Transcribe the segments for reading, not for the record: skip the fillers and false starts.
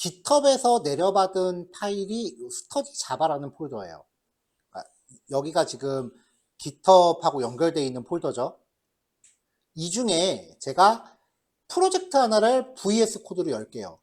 GitHub에서 내려받은 파일이 스터디 자바라는 폴더예요. 여기가 지금 GitHub하고 연결되어 있는 폴더죠. 이 중에 제가 프로젝트 하나를 VS 코드로 열게요.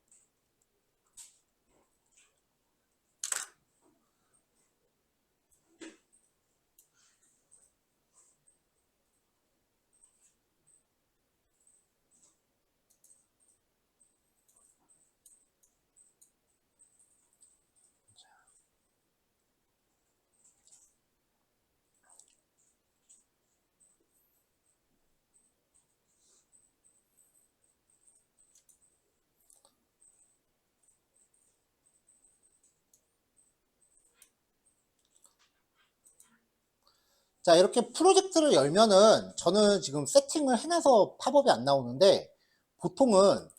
자, 이렇게 프로젝트를 열면은 저는 지금 세팅을 해놔서 팝업이 안 나오는데 보통은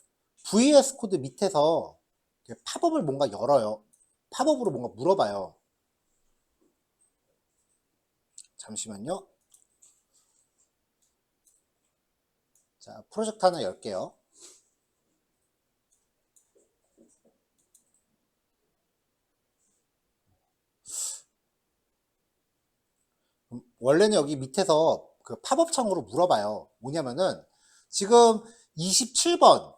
VS 코드 밑에서 팝업을 뭔가 열어요. 팝업으로 뭔가 물어봐요. 잠시만요. 자, 프로젝트 하나 열게요. 원래는 여기 밑에서 그 팝업 창으로 물어봐요. 뭐냐면은 지금 27번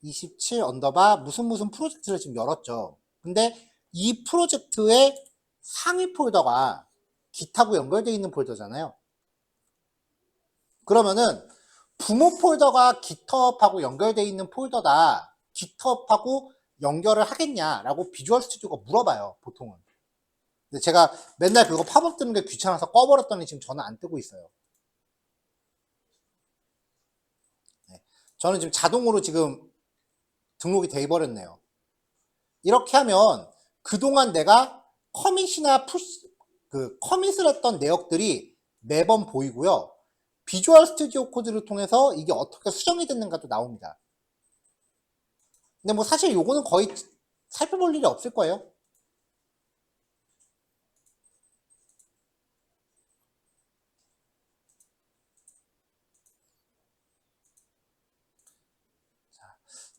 27 언더바 무슨 프로젝트를 지금 열었죠. 근데 이 프로젝트의 상위 폴더가 Git하고 연결되어 있는 폴더잖아요. 그러면은 부모 폴더가 GitHub하고 연결되어 있는 폴더다. GitHub하고 연결을 하겠냐라고 비주얼 스튜디오가 물어봐요. 보통은. 근데 제가 맨날 그거 팝업 뜨는 게 귀찮아서 꺼버렸더니 지금 저는 안 뜨고 있어요. 네. 저는 지금 자동으로 지금 등록이 돼 버렸네요. 이렇게 하면 그동안 내가 커밋이나 커밋을 했던 내역들이 매번 보이고요. 비주얼 스튜디오 코드를 통해서 이게 어떻게 수정이 됐는가도 나옵니다. 근데 뭐 사실 요거는 거의 살펴볼 일이 없을 거예요.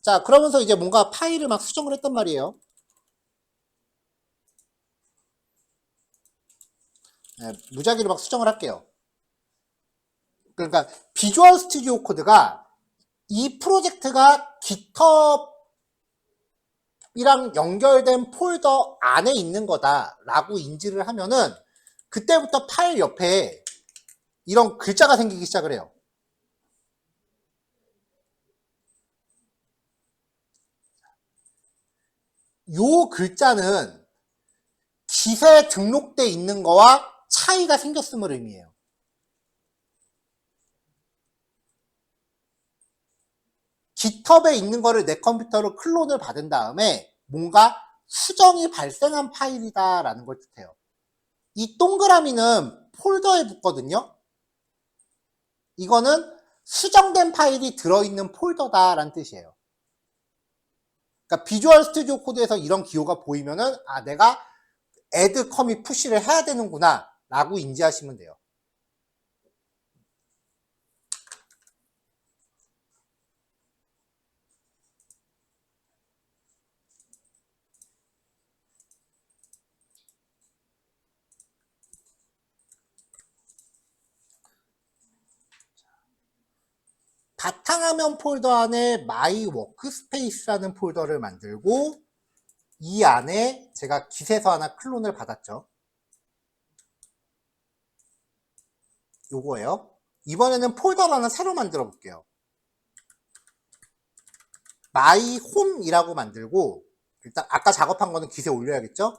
자, 그러면서 이제 뭔가 파일을 막 수정을 했단 말이에요. 네, 무작위로 막 수정을 할게요. 그러니까 비주얼 스튜디오 코드가 이 프로젝트가 GitHub이랑 연결된 폴더 안에 있는 거다라고 인지를 하면은 그때부터 파일 옆에 이런 글자가 생기기 시작을 해요. 요 글자는 Git에 등록돼 있는 거와 차이가 생겼음을 의미해요. GitHub에 있는 거를 내 컴퓨터로 클론을 받은 다음에 뭔가 수정이 발생한 파일이다라는 걸 뜻해요. 이 동그라미는 폴더에 붙거든요. 이거는 수정된 파일이 들어있는 폴더다라는 뜻이에요. 그러니까 비주얼 스튜디오 코드에서 이런 기호가 보이면은 아 내가 add commit push를 해야 되는구나 라고 인지하시면 돼요. 바탕화면 폴더 안에 my workspace라는 폴더를 만들고 이 안에 제가 Git에서 하나 클론을 받았죠. 요거예요. 이번에는 폴더를 하나 새로 만들어 볼게요. my home이라고 만들고 일단 아까 작업한 거는 Git에 올려야겠죠.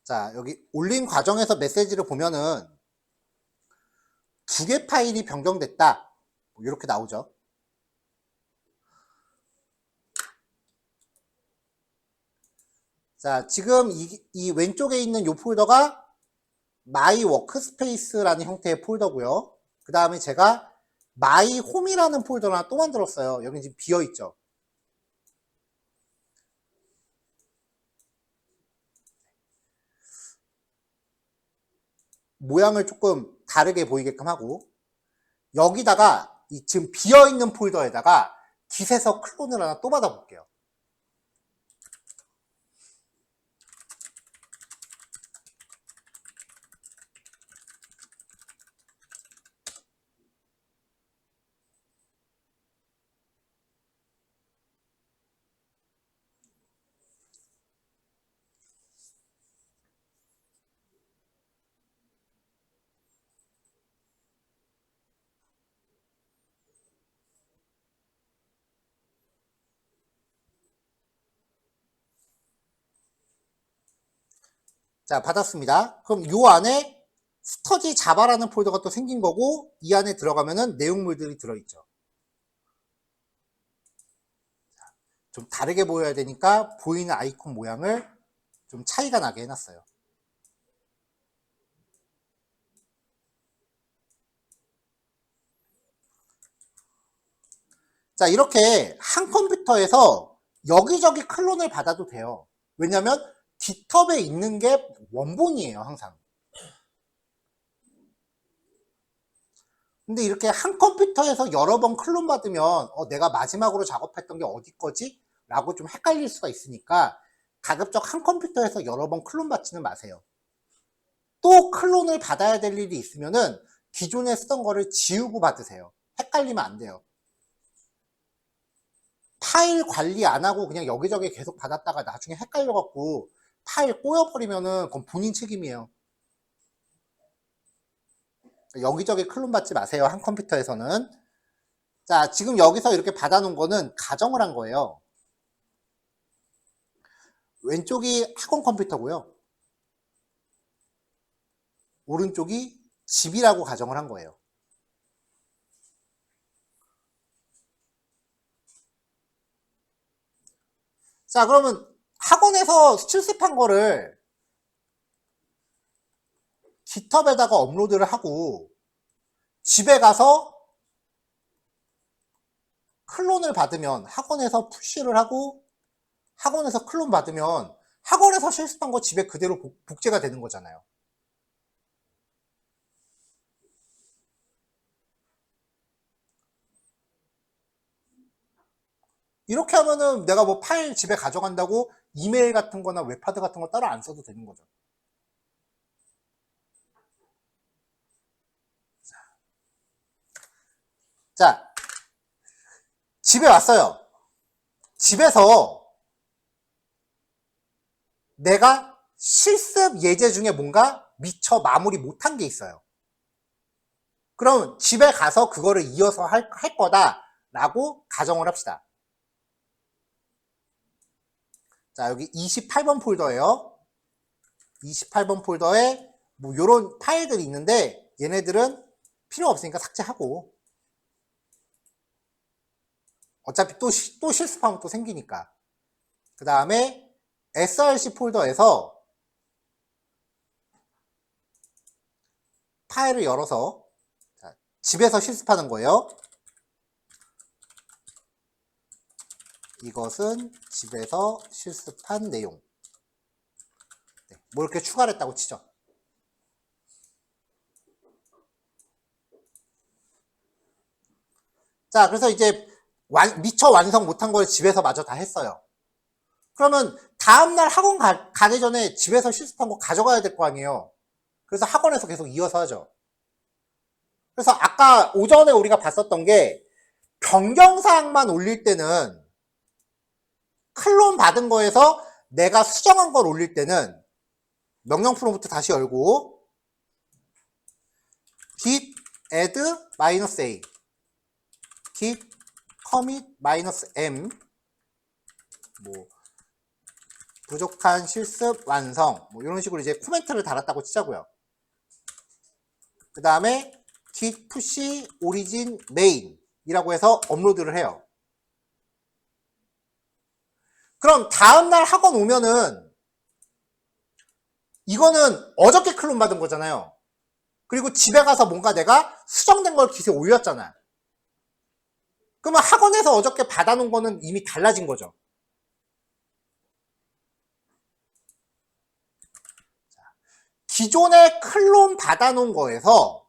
자, 여기 올린 과정에서 메시지를 보면은 두 개 파일이 변경됐다. 이렇게 나오죠. 자, 지금 이 왼쪽에 있는 이 폴더가 My Workspace라는 형태의 폴더고요. 그 다음에 제가 마이 홈이라는 폴더를 하나 또 만들었어요. 여기 지금 비어있죠. 모양을 조금 다르게 보이게끔 하고, 여기다가 이 지금 비어있는 폴더에다가 깃에서 클론을 하나 또 받아볼게요. 자, 받았습니다. 그럼 요 안에 스터디 자바라는 폴더가 또 생긴 거고, 이 안에 들어가면은 내용물들이 들어있죠. 좀 다르게 보여야 되니까 보이는 아이콘 모양을 좀 차이가 나게 해놨어요. 자, 이렇게 한 컴퓨터에서 여기저기 클론을 받아도 돼요. 왜냐면 깃허브에 있는 게 원본이에요, 항상. 근데 이렇게 한 컴퓨터에서 여러 번 클론 받으면 내가 마지막으로 작업했던 게 어디 거지? 라고 좀 헷갈릴 수가 있으니까 가급적 한 컴퓨터에서 여러 번 클론 받지는 마세요. 또 클론을 받아야 될 일이 있으면은 기존에 쓰던 거를 지우고 받으세요. 헷갈리면 안 돼요. 파일 관리 안 하고 그냥 여기저기 계속 받았다가 나중에 헷갈려갖고 파일 꼬여버리면은 그건 본인 책임이에요. 여기저기 클론 받지 마세요, 한 컴퓨터에서는. 자, 지금 여기서 이렇게 받아놓은 거는 가정을 한 거예요. 왼쪽이 학원 컴퓨터고요. 오른쪽이 집이라고 가정을 한 거예요. 자, 그러면 학원에서 실습한 거를 깃허브에다가 업로드를 하고 집에 가서 클론을 받으면, 학원에서 푸시를 하고 학원에서 클론 받으면 학원에서 실습한 거 집에 그대로 복제가 되는 거잖아요. 이렇게 하면은 내가 뭐 파일 집에 가져간다고 이메일 같은 거나 웹하드 같은 거 따로 안 써도 되는 거죠. 자, 집에 왔어요. 집에서 내가 실습 예제 중에 뭔가 미처 마무리 못한 게 있어요. 그럼 집에 가서 그거를 이어서 할 거다라고 가정을 합시다. 자, 여기 28번 폴더예요. 28번 폴더에 뭐 요런 파일들이 있는데 얘네들은 필요 없으니까 삭제하고, 어차피 또 실습하면 또 생기니까. 그 다음에 src 폴더에서 파일을 열어서 집에서 실습하는 거예요. 이것은 집에서 실습한 내용. 뭐 이렇게 추가를 했다고 치죠. 자, 그래서 이제 미처 완성 못한 걸 집에서 마저 다 했어요. 그러면 다음날 학원 가기 전에 집에서 실습한 거 가져가야 될 거 아니에요. 그래서 학원에서 계속 이어서 하죠. 그래서 아까 오전에 우리가 봤었던 게 변경사항만 올릴 때는, 클론 받은 거에서 내가 수정한 걸 올릴 때는 명령 프롬프트 다시 열고 git add -a git commit -m 뭐 부족한 실습 완성 뭐 이런 식으로 이제 코멘트를 달았다고 치자고요. 그 다음에 git push origin main 이라고 해서 업로드를 해요. 그럼 다음날 학원 오면은 이거는 어저께 클론 받은 거잖아요. 그리고 집에 가서 뭔가 내가 수정된 걸 깃에 올렸잖아. 그러면 학원에서 어저께 받아놓은 거는 이미 달라진 거죠. 기존에 클론 받아놓은 거에서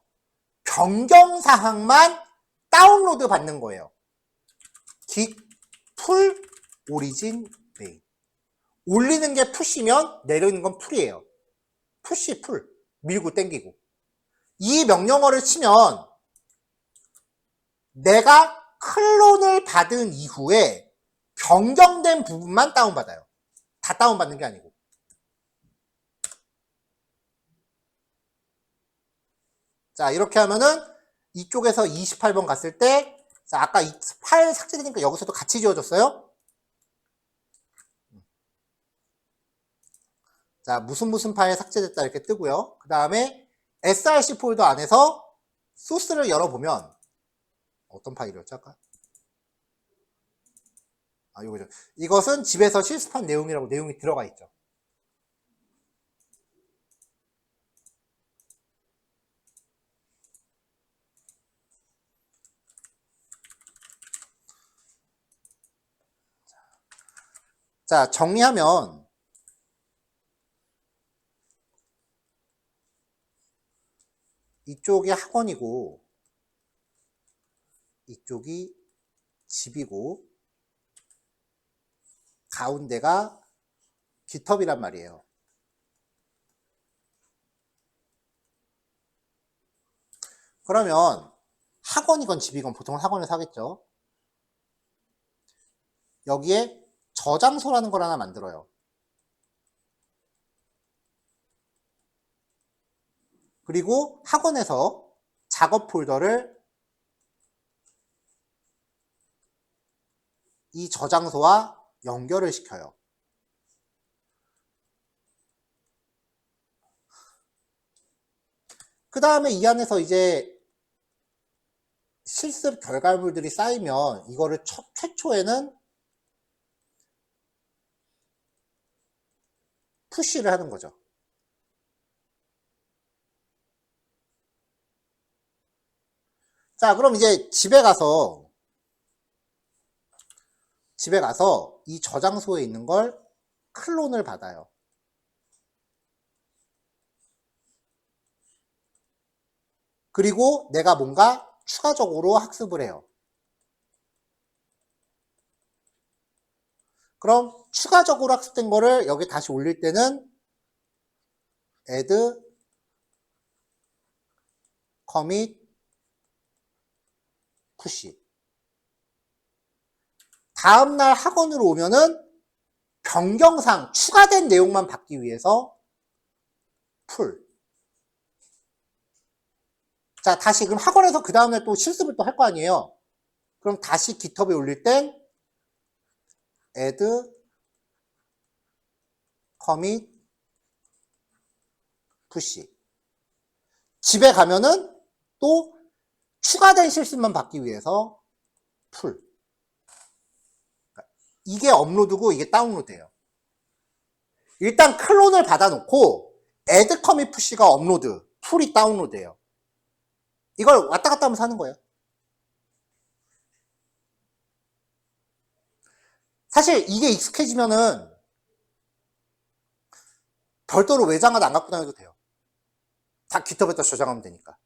변경사항만 다운로드 받는 거예요. 깃, 풀, 오리진, 메인. 올리는 게 푸시면 내리는 건 풀이에요. 푸시, 풀. 밀고 당기고. 이 명령어를 치면 내가 클론을 받은 이후에 변경된 부분만 다운받아요. 다 다운받는 게 아니고. 자, 이렇게 하면은 이쪽에서 28번 갔을 때, 자, 아까 이 파일 삭제되니까 여기서도 같이 지워졌어요. 자, 무슨 파일 삭제됐다 이렇게 뜨고요. 그 다음에 src 폴더 안에서 소스를 열어보면 어떤 파일이었죠 아까? 아, 이거죠. 이것은 집에서 실습한 내용이라고 내용이 들어가 있죠. 자, 정리하면 이쪽이 학원이고 이쪽이 집이고 가운데가 깃허브란 말이에요. 그러면 학원이건 집이건 보통은 학원에서 하겠죠. 여기에 저장소라는 걸 하나 만들어요. 그리고 학원에서 작업 폴더를 이 저장소와 연결을 시켜요. 그 다음에 이 안에서 이제 실습 결과물들이 쌓이면 이거를 최초에는 푸시를 하는 거죠. 자, 그럼 이제 집에 가서 이 저장소에 있는 걸 클론을 받아요. 그리고 내가 뭔가 추가적으로 학습을 해요. 그럼 추가적으로 학습된 거를 여기 다시 올릴 때는 add, commit, push. 다음날 학원으로 오면은 변경상 추가된 내용만 받기 위해서 풀. 자, 다시 그럼 학원에서 그 다음날 또 실습을 또 할 거 아니에요. 그럼 다시 깃허브에 올릴 땐 add, commit, push. 집에 가면은 또 추가된 실습만 받기 위해서 풀. 이게 업로드고 이게 다운로드예요. 일단 클론을 받아놓고 add, commit, push가 업로드, 풀이 다운로드예요. 이걸 왔다 갔다 하면서 하는 거예요. 사실 이게 익숙해지면은 별도로 외장하드 안 갖고 다녀도 돼요. 다 깃허브에다 저장하면 되니까.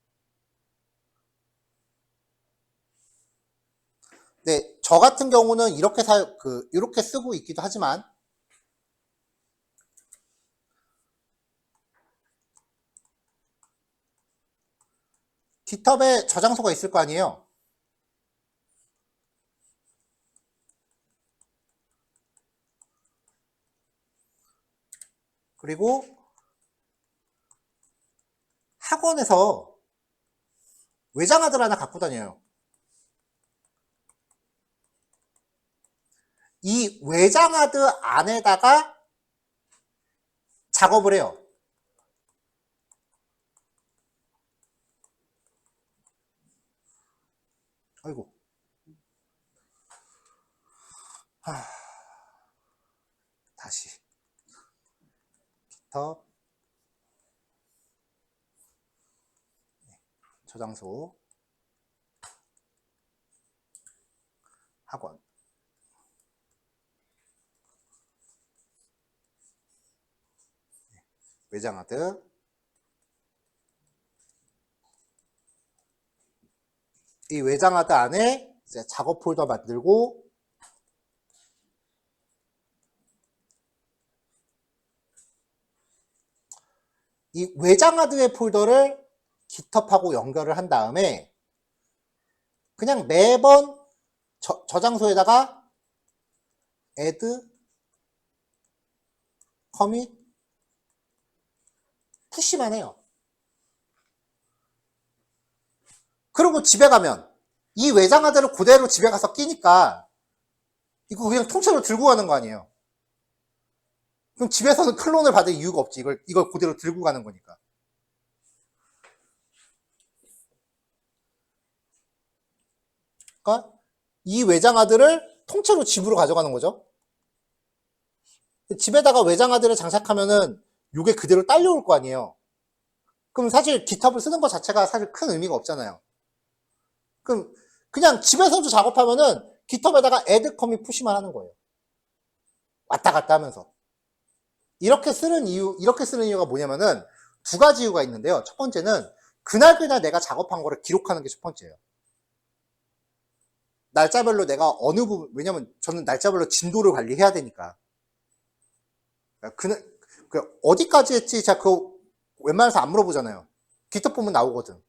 네, 저 같은 경우는 이렇게 이렇게 쓰고 있기도 하지만 깃허브에 저장소가 있을 거 아니에요. 그리고 학원에서 외장하드를 하나 갖고 다녀요. 이 외장하드 안에다가 작업을 해요. 아이고. 다시. 깃허브. 저장소. 학원. 외장하드. 이 외장하드 안에 이제 작업 폴더 만들고, 이 외장하드의 폴더를 GitHub하고 연결을 한 다음에 그냥 매번 저장소에다가 add commit 푸시만 해요. 그리고 집에 가면 이 외장하드를 그대로 집에 가서 끼니까 이거 그냥 통째로 들고 가는 거 아니에요. 그럼 집에서는 클론을 받을 이유가 없지. 이걸 그대로 들고 가는 거니까. 그러니까 이 외장하드를 통째로 집으로 가져가는 거죠. 집에다가 외장하드를 장착하면은 이게 그대로 딸려올 거 아니에요. 그럼 사실 GitHub을 쓰는 것 자체가 사실 큰 의미가 없잖아요. 그럼 그냥 집에서도 작업하면은 GitHub에다가 add commit 푸시만 하는 거예요. 왔다 갔다 하면서. 이렇게 쓰는 이유가 뭐냐면은 두 가지 이유가 있는데요. 첫 번째는 그날 내가 작업한 거를 기록하는 게 첫 번째예요. 날짜별로 내가 어느 부분, 왜냐면 저는 날짜별로 진도를 관리해야 되니까. 어디까지 했지? 제가 그거 웬만해서 안 물어보잖아요. GitHub 보면 나오거든.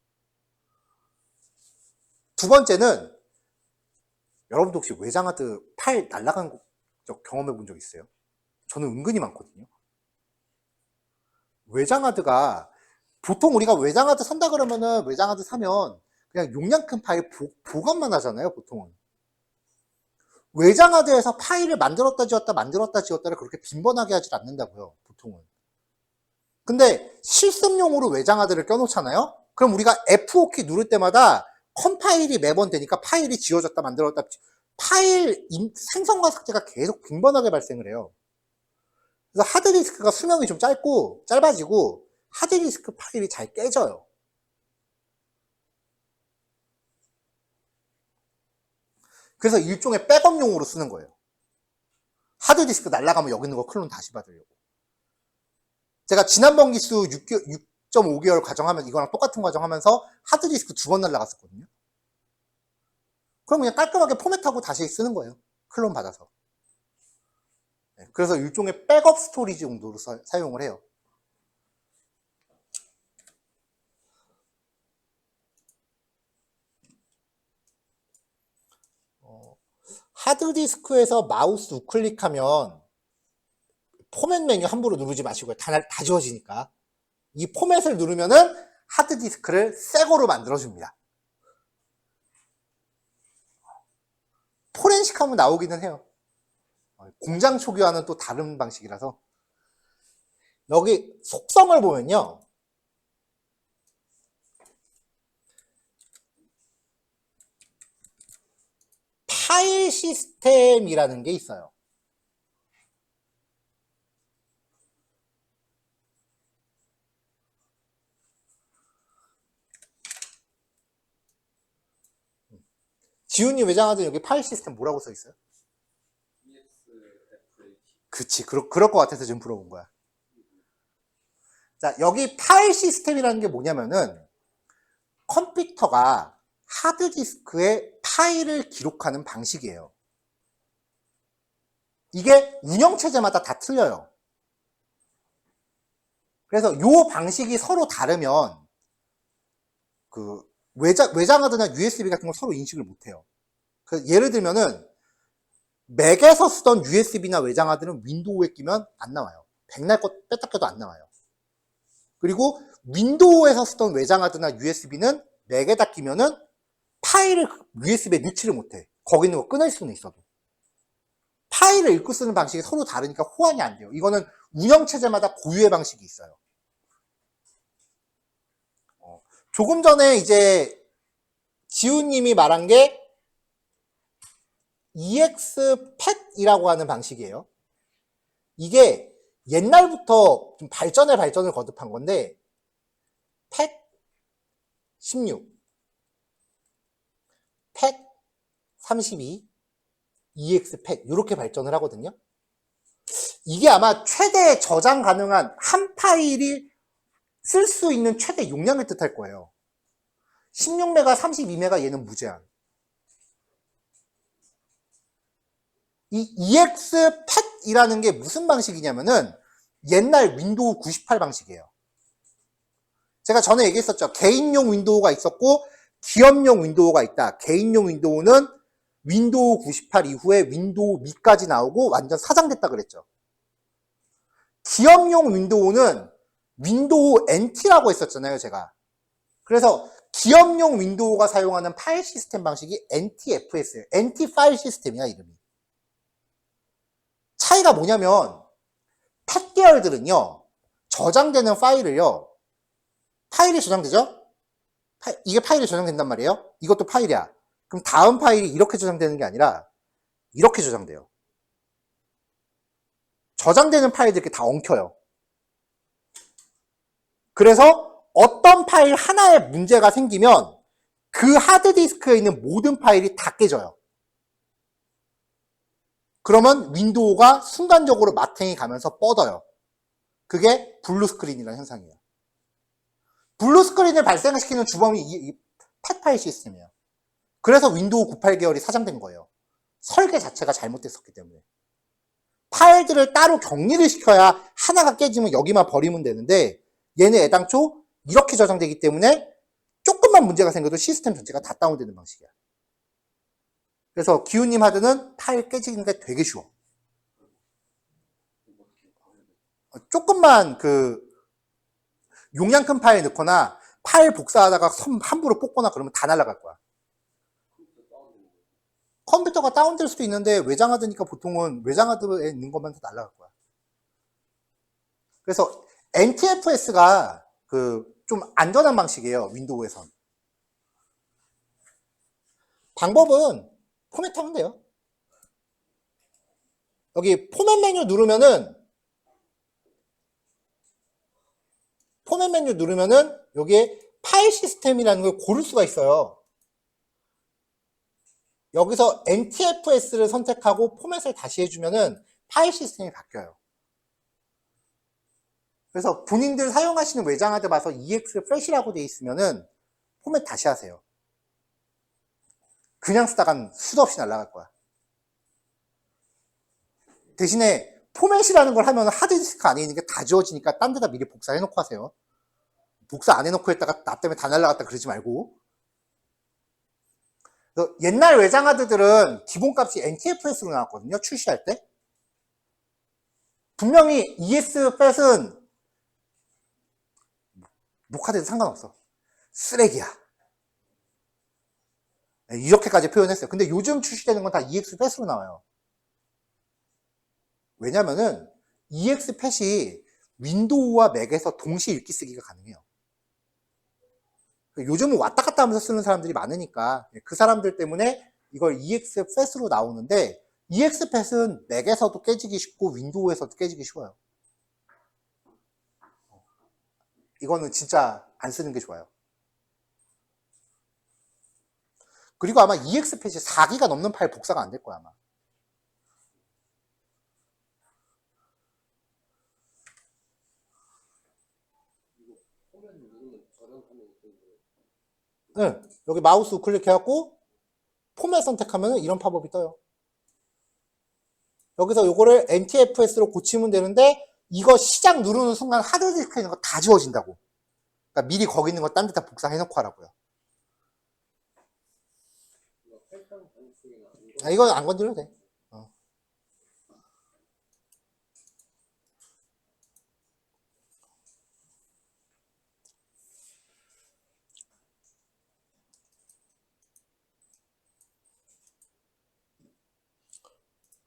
두 번째는 여러분도 혹시 외장하드 파일 날라간 적 경험해 본 적 있어요? 저는 은근히 많거든요. 외장하드가 보통 우리가 외장하드 산다 그러면은 외장하드 사면 그냥 용량 큰 파일 보관만 하잖아요, 보통은. 외장하드에서 파일을 만들었다 지웠다를 그렇게 빈번하게 하질 않는다고요, 보통은. 근데 실습용으로 외장하드를 껴놓잖아요? 그럼 우리가 F5키 누를 때마다 컴파일이 매번 되니까 파일이 지워졌다 만들었다, 파일 생성과 삭제가 계속 빈번하게 발생을 해요. 그래서 하드디스크가 수명이 좀 짧아지고 하드디스크 파일이 잘 깨져요. 그래서 일종의 백업용으로 쓰는 거예요. 하드디스크 날아가면 여기 있는 거 클론 다시 받으려고. 제가 지난번 기수 6.5개월 과정하면 이거랑 똑같은 과정하면서 하드디스크 2번 날아갔었거든요. 그럼 그냥 깔끔하게 포맷하고 다시 쓰는 거예요. 클론 받아서. 그래서 일종의 백업 스토리지 용도로 사용을 해요. 하드디스크에서 마우스 우클릭하면 포맷 메뉴 함부로 누르지 마시고요. 다 지워지니까. 이 포맷을 누르면은 하드디스크를 새 거로 만들어줍니다. 포렌식 하면 나오기는 해요. 공장 초기화는 또 다른 방식이라서. 여기 속성을 보면요. 파일 시스템이라는 게 있어요. 지훈이 외장하드 여기 파일 시스템 뭐라고 써 있어요? 그치, 그럴 것 같아서 지금 물어본 거야. 자, 여기 파일 시스템이라는 게 뭐냐면은 컴퓨터가 하드디스크에 파일을 기록하는 방식이에요. 이게 운영체제마다 다 틀려요. 그래서 요 방식이 서로 다르면 그 외장하드나 USB 같은 걸 서로 인식을 못해요. 그래서 예를 들면은 맥에서 쓰던 USB나 외장하드는 윈도우에 끼면 안 나와요. 백날 것 뺐다 껴도 안 나와요. 그리고 윈도우에서 쓰던 외장하드나 USB는 맥에다 끼면은 파일을 USB에 넣지를 못해. 거기 있는 거 끊을 수는 있어도. 파일을 읽고 쓰는 방식이 서로 다르니까 호환이 안 돼요. 이거는 운영체제마다 고유의 방식이 있어요. 조금 전에 이제 지훈님이 말한 게 EXPAT이라고 하는 방식이에요. 이게 옛날부터 좀 발전을 거듭한 건데 PAT 16, PAT 32, EXPAT 이렇게 발전을 하거든요. 이게 아마 최대 저장 가능한 한 파일이 쓸 수 있는 최대 용량을 뜻할 거예요. 16메가, 32메가 얘는 무제한. 이 EXPAT이라는 게 무슨 방식이냐면은 옛날 윈도우 98 방식이에요. 제가 전에 얘기했었죠. 개인용 윈도우가 있었고 기업용 윈도우가 있다. 개인용 윈도우는 윈도우 98 이후에 윈도우 미까지 나오고 완전 사장됐다 그랬죠. 기업용 윈도우는 윈도우 NT라고 했었잖아요, 제가. 그래서 기업용 윈도우가 사용하는 파일 시스템 방식이 NTFS예요. NT 파일 시스템이야, 이름이. 차이가 뭐냐면 팟 계열들은요, 저장되는 파일을요, 파일이 저장되죠? 이게 파일이 저장된단 말이에요. 이것도 파일이야. 그럼 다음 파일이 이렇게 저장되는 게 아니라 이렇게 저장돼요. 저장되는 파일들이 이렇게 다 엉켜요. 그래서 어떤 파일 하나에 문제가 생기면 그 하드디스크에 있는 모든 파일이 다 깨져요. 그러면 윈도우가 순간적으로 마탱이 가면서 뻗어요. 그게 블루 스크린이라는 현상이에요. 블루 스크린을 발생시키는 주범이 이 팟 파일 시스템이에요. 그래서 윈도우 98 계열이 사장된 거예요. 설계 자체가 잘못됐었기 때문에. 파일들을 따로 격리를 시켜야 하나가 깨지면 여기만 버리면 되는데 얘는 애당초 이렇게 저장되기 때문에 조금만 문제가 생겨도 시스템 전체가 다 다운되는 방식이야. 그래서 기훈님 하드는 파일 깨지는 게 되게 쉬워. 조금만 용량 큰 파일 넣거나 파일 복사하다가 함부로 뽑거나 그러면 다 날아갈 거야. 컴퓨터가 다운될 수도 있는데 외장하드니까 보통은 외장하드에 있는 것만 다 날아갈 거야. 그래서 NTFS가 좀 안전한 방식이에요, 윈도우에선. 방법은 포맷하면 돼요. 여기 포맷 메뉴 누르면은 여기에 파일 시스템이라는 걸 고를 수가 있어요. 여기서 NTFS를 선택하고 포맷을 다시 해주면은 파일 시스템이 바뀌어요. 그래서 본인들 사용하시는 외장하드 봐서 EXFresh이라고 되어 있으면은 포맷 다시 하세요. 그냥 쓰다간 수도 없이 날아갈 거야. 대신에 포맷이라는 걸 하면 하드디스크 안에 있는 게 다 지워지니까 딴 데다 미리 복사해놓고 하세요. 복사 안 해놓고 했다가 나 때문에 다 날아갔다 그러지 말고. 옛날 외장하드들은 기본값이 NTFS로 나왔거든요, 출시할 때. 분명히 EXFAT은 녹화돼도 상관없어. 쓰레기야. 이렇게까지 표현했어요. 근데 요즘 출시되는 건 다 EXFAT으로 나와요. 왜냐면은 EXFAT이 윈도우와 맥에서 동시에 읽기 쓰기가 가능해요. 요즘은 왔다 갔다 하면서 쓰는 사람들이 많으니까 그 사람들 때문에 이걸 EXFAT으로 나오는데 EXFAT은 맥에서도 깨지기 쉽고 윈도우에서도 깨지기 쉬워요. 이거는 진짜 안 쓰는 게 좋아요. 그리고 아마 EXFAT이 4기가 넘는 파일 복사가 안 될 거야, 아마. 네, 여기 마우스 클릭해갖고 포맷 선택하면 이런 팝업이 떠요. 여기서 요거를 NTFS로 고치면 되는데 이거 시작 누르는 순간 하드디스크에 있는 거 다 지워진다고. 그러니까 미리 거기 있는 거 딴 데다 복사해놓고 하라고요. 이건 안 건드려도 돼.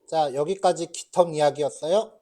자, 여기까지 깃허브 이야기였어요.